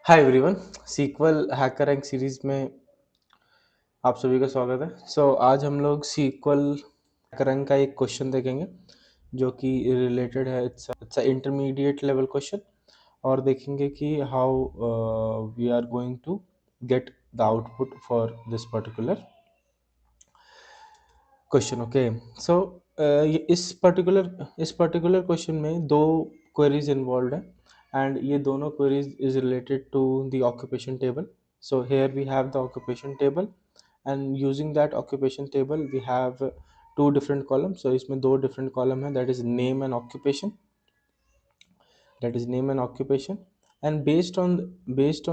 हाय everyone. SQL HackerRank series में आप सभी का स्वागत है। आज हम लोग सीक्वल हैकर रैंक का एक क्वेश्चन देखेंगे जो कि रिलेटेड है। इट्स इंटरमीडिएट लेवल क्वेश्चन और देखेंगे कि how we are going to get the output for this particular question. Okay, so इस पर्टिकुलर क्वेश्चन में दो क्वेरीज इन्वॉल्व है एंड ये दोनों queries is related to the occupation table. So here we have the occupation table and using that occupation table we have two different columns. So इसमें दो different column है, that is name and occupation. And based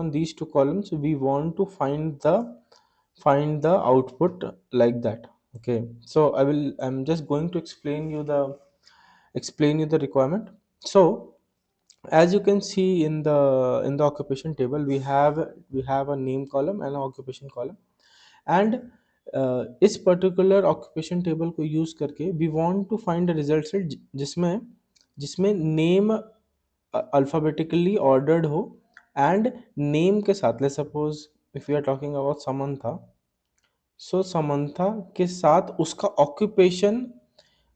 on these two columns we want to find the output like that. Okay, so I'm just going to explain you the requirement. So as you can see in the occupation table we have a name column and an occupation column. And इस particular occupation table को use करके we want to find the result set जिसमें जिसमें name alphabetically ordered हो and name के साथ, let's suppose if you are talking about Samantha, so Samantha के साथ उसका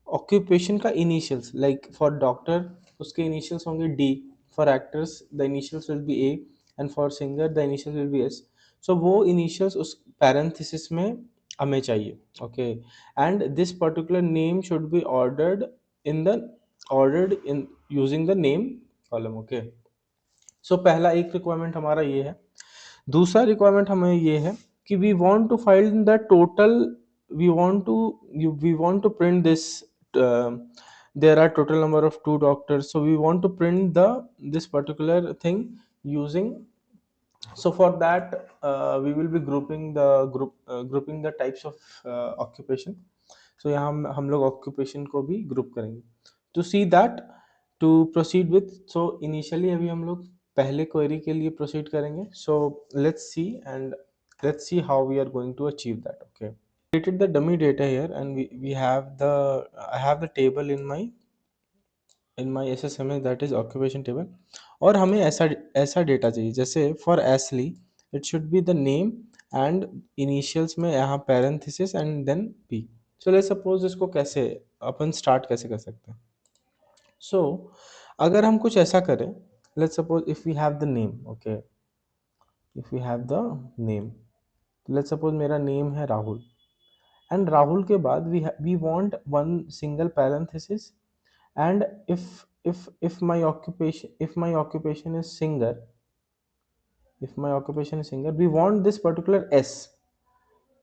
ऑक्यूपेशन का इनिशियल्स, लाइक फॉर डॉक्टर उसके इनिशियल्स होंगे D, for actors the initials will be A and for singer the initials will be S. So वो initials उस parenthesis में हमें चाहिए. Okay, and this particular name should be ordered in using the name column. Okay, so पहला एक requirement हमारा ये है. दूसरा रिक्वायरमेंट हमें ये है कि we want to find the total, we want to print this. There are total number of two doctors, so we want to print this particular thing using. So for that we will be grouping the types of occupation. So यहाँ हम लोग occupation को भी group करेंगे. To see that, to proceed with, so initially अभी हम लोग पहले query के लिए proceed करेंगे. So let's see how we are going to achieve that. Okay, created the dummy data here and we have I have the table in my SSMS, that is occupation table. और हमें ऐसा data चाहिए जैसे for Ashley it should be the name and initials में यहाँ parenthesis and then P. So let's suppose इसको कैसे अपन start कैसे कर सकते हैं. सो अगर हम कुछ ऐसा करें, let's suppose if we have the name. Okay, if we have the name, let's suppose मेरा नेम है राहुल एंड राहुल के बाद we want one single parenthesis. And if my occupation is singer, we want this particular s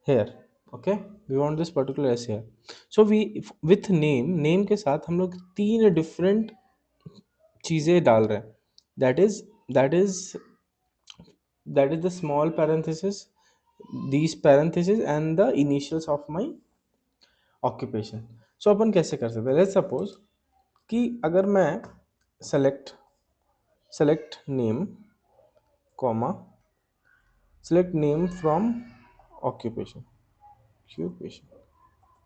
here. Okay, we want this particular s here. So we with name के साथ हम लोग तीन different चीजें डाल रहे हैं. That is the small parenthesis, these parentheses and the initials of my occupation. So अपन कैसे कर सकते हैं? Let's suppose कि अगर मैं select name comma select name from occupation.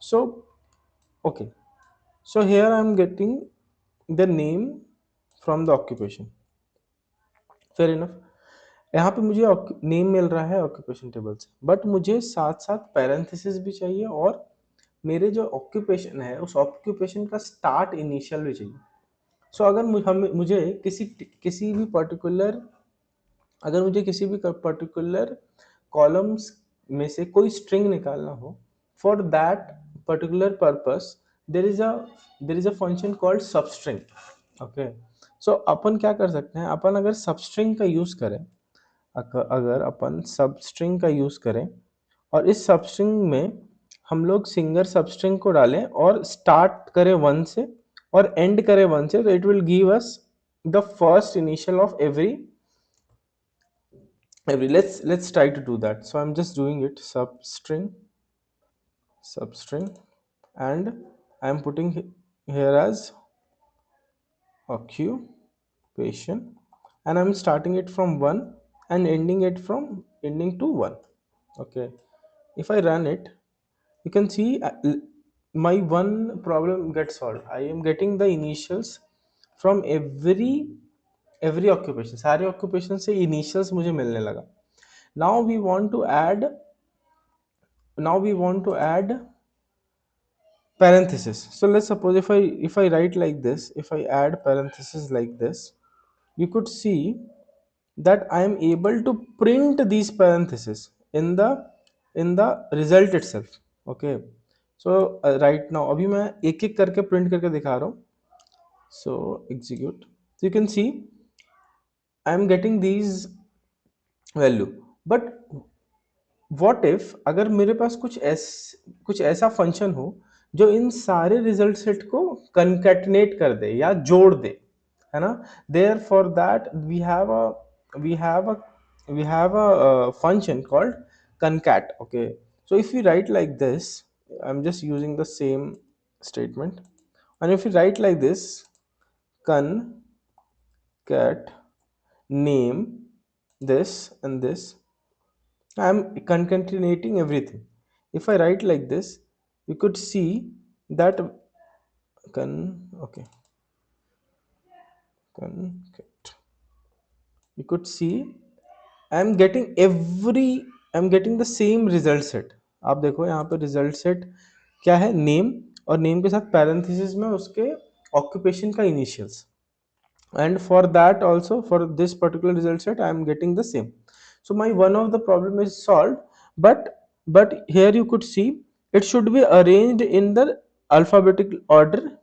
So okay, so here I am getting the name from the occupation. Fair enough. यहाँ पे मुझे नेम मिल रहा है ऑक्यूपेशन टेबल से, बट मुझे साथ साथ पैरेंथेसिस भी चाहिए और मेरे जो ऑक्यूपेशन है उस ऑक्यूपेशन का स्टार्ट इनिशियल भी चाहिए. सो अगर मुझे किसी भी पर्टिकुलर कॉलम्स में से कोई स्ट्रिंग निकालना हो, for that particular purpose there is a function called substring. Okay, so अपन क्या कर सकते हैं, अपन अगर सबस्ट्रिंग का यूज करें और इस सबस्ट्रिंग में हम लोग सिंगर सबस्ट्रिंग को डालें और स्टार्ट करें 1 से और एंड करें 1 से, तो it will give us the first initial of every. Let's try to do that. So I'm just doing it, substring, and I'm putting here as occupation, and I'm starting it from 1 and ending to 1. Okay, if I run it, you can see my one problem gets solved. I am getting the initials from every every occupation, सारे occupation से initials मुझे मिलने लगा. Now we want to add, now we want to add parenthesis. So let's suppose if I write like this, if I add parenthesis like this, you could see that I am able to print these parentheses in the result itself. Okay, so right now अभी मैं एक एक करके print करके दिखा रहा हूँ. So execute, so you can see I am getting these value. But what if अगर मेरे पास कुछ ऐसा फंक्शन हो जो इन सारे रिजल्ट सेट को कंकैटिनेट कर दे या जोड़ दे, है ना. Therefore that we have a function called concat. Okay, so if we write like this, I'm just using the same statement, and if we write like this, concat name this and this, I'm concatenating everything. If I write like this, you could see that okay, concat. You could see I'm getting I'm getting the same result set. आप देखो यहाँ पे result set क्या है, name, और name के साथ parenthesis में उसके occupation का initials. And for that also, for this particular result set, I am getting the same. So my one of the problem is solved. But here you could see it should be arranged in the alphabetical order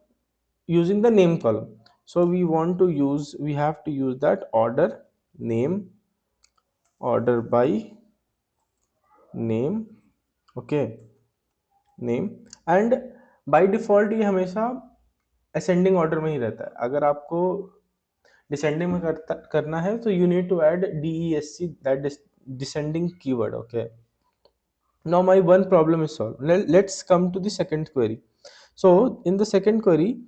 using the name column. So we have to use that order name, order by name. Okay, name. And by default ये हमेशा ascending order में ही रहता है. अगर आपको descending में करना है तो you need to add DESC, that descending keyword. Okay, now my one problem is solved. Let's come to the second query. So in the second query,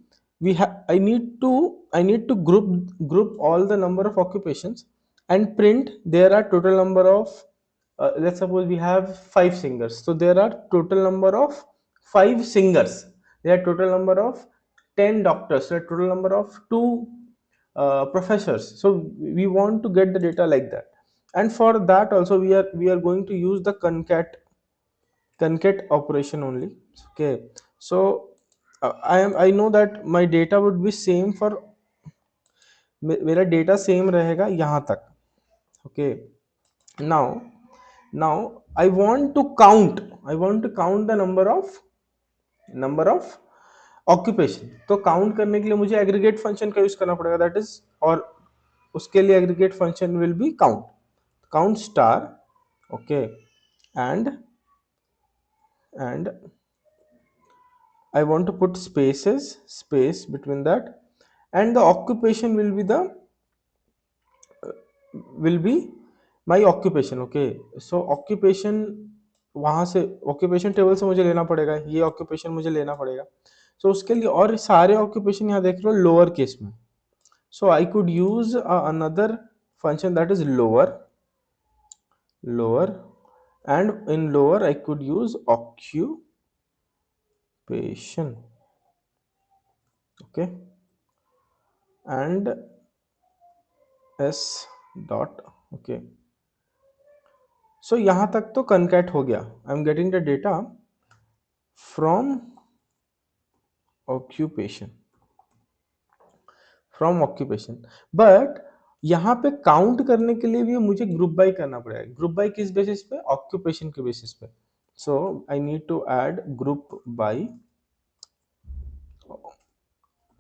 I need to group all the number of occupations and print there are total number of let's suppose we have 5 singers, so there are total number of 5 singers, there are total number of 10 doctors, there are total number of 2 professors. So we want to get the data like that, and for that also we are going to use the concat operation only. Okay, so I know that my data would be same for मेरा data same रहेगा यहाँ तक. Okay, now now I want to count the number of occupation. तो count करने के लिए मुझे aggregate function का यूज करना पड़ेगा, दैट इज, और उसके लिए aggregate function will be count star. Okay, and I want to put space between that, and the occupation will be my occupation. Okay, so occupation वहां से occupation टेबल से मुझे लेना पड़ेगा, ये occupation मुझे लेना पड़ेगा. So उसके लिए, और सारे occupation यहाँ देख लो लोअर केस में. So I could use another function that is lower, and in lower I could use occupation. Okay, and s dot. Okay, so यहाँ तक तो concat हो गया. I am getting the data from occupation, but यहाँ पे count करने के लिए भी मुझे ग्रुप बाय करना पड़ेगा. ग्रुप बाय किस बेसिस पे? ऑक्यूपेशन के बेसिस पे. So I need to add group by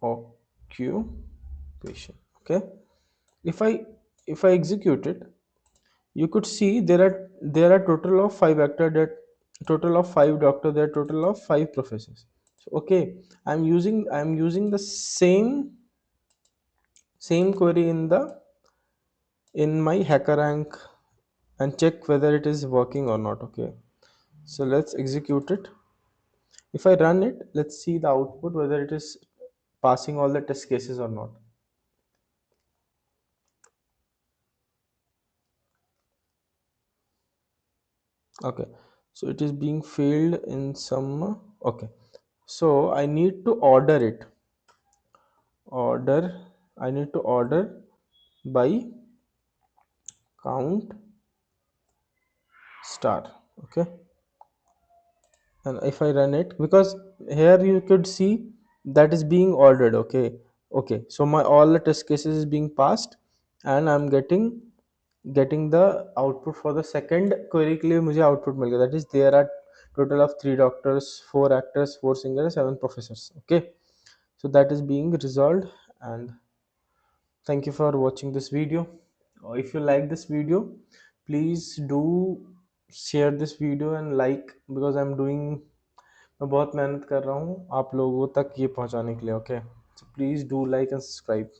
occupation. Okay, if I execute it, you could see there are total of 5 actors, that total of 5 doctors, there are total of 5 professors. So, okay, I'm using the same query in my HackerRank and check whether it is working or not. Okay, so let's execute it. If I run it, let's see the output, whether it is passing all the test cases or not. Okay, so it is being failed in some. Okay, so I need to order it. I need to order by count star. Okay, and if I run it, because here you could see that is being ordered. Okay, okay, so my all the test cases is being passed, and I'm getting the output for the second query के लिए मुझे output मिल गया, that is there are total of 3 doctors, 4 actors, 4 singers, 7 professors. Okay, so that is being resolved. And thank you for watching this video. If you like this video, please do share this video and like, because I'm doing, मैं बहुत मेहनत कर रहा हूँ आप लोगों तक ये पहुँचाने के लिए. Okay, so please do like and subscribe.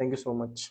Thank you so much.